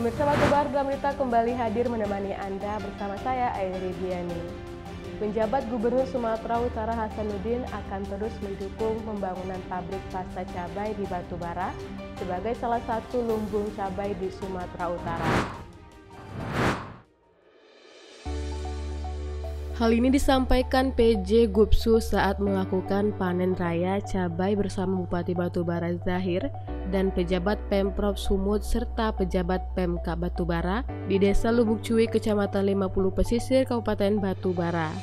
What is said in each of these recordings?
Pemirsa Batubara dalam berita kembali hadir menemani Anda bersama saya Airi Diani. Penjabat Gubernur Sumatera Utara Hasanuddin akan terus mendukung pembangunan pabrik pasta cabai di Batubara sebagai salah satu lumbung cabai di Sumatera Utara. Hal ini disampaikan PJ Gubsu saat melakukan panen raya cabai bersama Bupati Batubara Zahir dan pejabat Pemprov Sumut serta pejabat Pemkab Batubara di Desa Lubuk Cuik, Kecamatan 50 Pesisir, Kabupaten Batubara.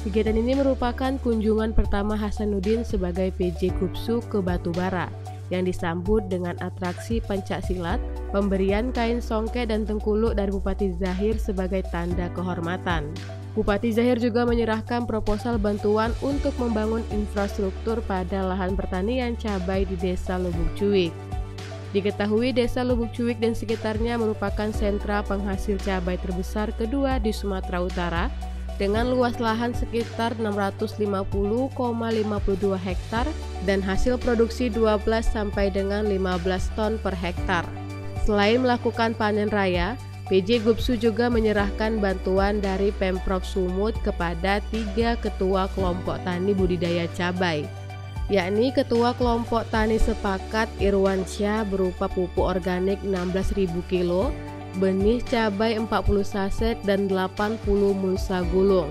Kegiatan ini merupakan kunjungan pertama Hasanuddin sebagai PJ Gubsu ke Batubara yang disambut dengan atraksi pencaksilat, pemberian kain songke dan tengkuluk dari Bupati Zahir sebagai tanda kehormatan. Bupati Zahir juga menyerahkan proposal bantuan untuk membangun infrastruktur pada lahan pertanian cabai di Desa Lubuk Cuik. Diketahui Desa Lubuk Cuik dan sekitarnya merupakan sentra penghasil cabai terbesar kedua di Sumatera Utara dengan luas lahan sekitar 650,52 hektar dan hasil produksi 12 sampai dengan 15 ton per hektar. Selain melakukan panen raya, PJ Gubsu juga menyerahkan bantuan dari Pemprov Sumut kepada 3 ketua kelompok tani budidaya cabai, yakni Ketua Kelompok Tani Sepakat Irwansyah berupa pupuk organik 16.000 kilo, benih cabai 40 saset dan 80 mulsa gulung.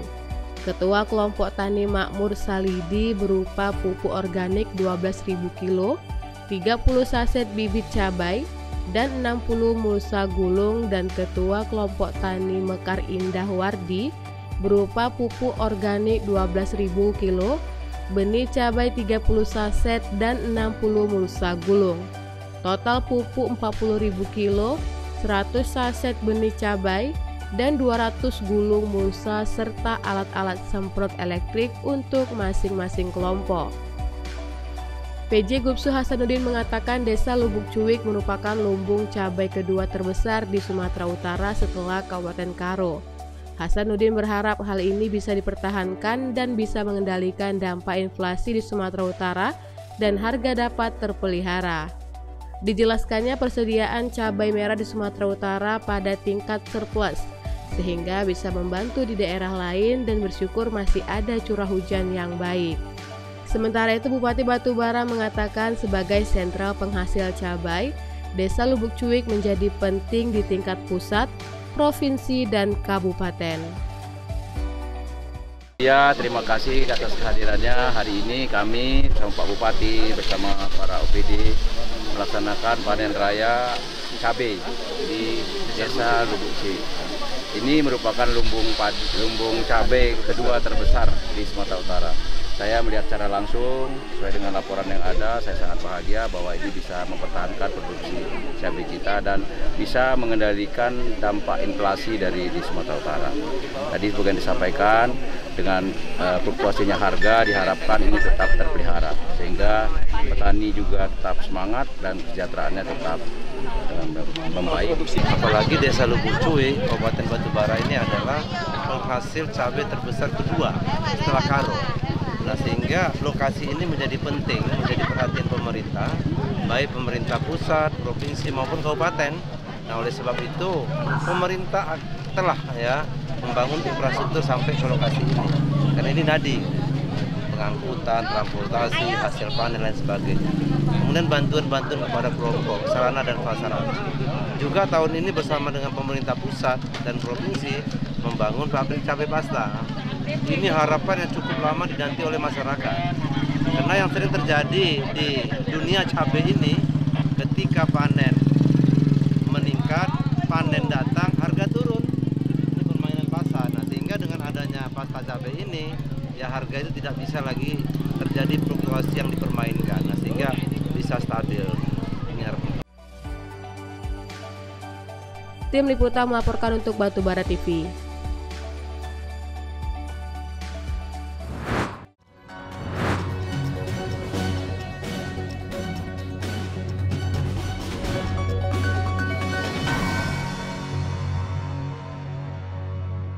Ketua Kelompok Tani Makmur Salidi berupa pupuk organik 12.000 kilo, 30 saset bibit cabai, dan 60 mulsa gulung, dan Ketua Kelompok Tani Mekar Indah Wardi berupa pupuk organik 12.000 kilo, benih cabai 30 saset dan 60 mulsa gulung. Total pupuk 40.000 kilo, 100 saset benih cabai, dan 200 gulung mulsa serta alat-alat semprot elektrik untuk masing-masing kelompok. PJ Gubsu Hasanuddin mengatakan Desa Lubuk Cuik merupakan lumbung cabai kedua terbesar di Sumatera Utara setelah Kabupaten Karo. Hasanuddin berharap hal ini bisa dipertahankan dan bisa mengendalikan dampak inflasi di Sumatera Utara dan harga dapat terpelihara. Dijelaskannya persediaan cabai merah di Sumatera Utara pada tingkat surplus, sehingga bisa membantu di daerah lain dan bersyukur masih ada curah hujan yang baik. Sementara itu Bupati Batubara mengatakan sebagai sentral penghasil cabai, Desa Lubuk Cuik menjadi penting di tingkat pusat, provinsi, dan kabupaten. Ya, terima kasih atas kehadirannya. Hari ini kami bersama Pak Bupati bersama para OPD melaksanakan panen raya cabai di Desa Lubuk Cuik. Ini merupakan lumbung cabai kedua terbesar di Sumatera Utara. Saya melihat secara langsung sesuai dengan laporan yang ada, saya sangat bahagia bahwa ini bisa mempertahankan produksi cabai kita dan bisa mengendalikan dampak inflasi di Sumatera Utara. Tadi sebagian disampaikan dengan fluktuasinya harga diharapkan ini tetap terpelihara sehingga petani juga tetap semangat dan kesejahteraannya tetap membaik. Apalagi Desa Lubuk Cuik, Kabupaten Batubara ini adalah penghasil cabai terbesar kedua setelah Karo. Nah, sehingga lokasi ini menjadi penting, menjadi perhatian pemerintah, baik pemerintah pusat, provinsi maupun kabupaten. Nah, oleh sebab itu pemerintah telah membangun infrastruktur sampai ke lokasi ini. Karena ini nadi, pengangkutan, transportasi, hasil panen dan sebagainya. Kemudian bantuan-bantuan kepada kelompok, sarana dan prasarana. Juga tahun ini bersama dengan pemerintah pusat dan provinsi membangun pabrik cabai pasta. Ini harapan yang cukup lama dinanti oleh masyarakat. Karena yang sering terjadi di dunia cabai ini, ketika panen meningkat, panen datang, harga turun. Ini permainan pasar. Nah, sehingga dengan adanya pasta cabai ini, ya harga itu tidak bisa lagi terjadi fluktuasi yang dipermainkan. Nah, sehingga bisa stabil. Ini harapan. Tim Liputan melaporkan untuk Batubara TV.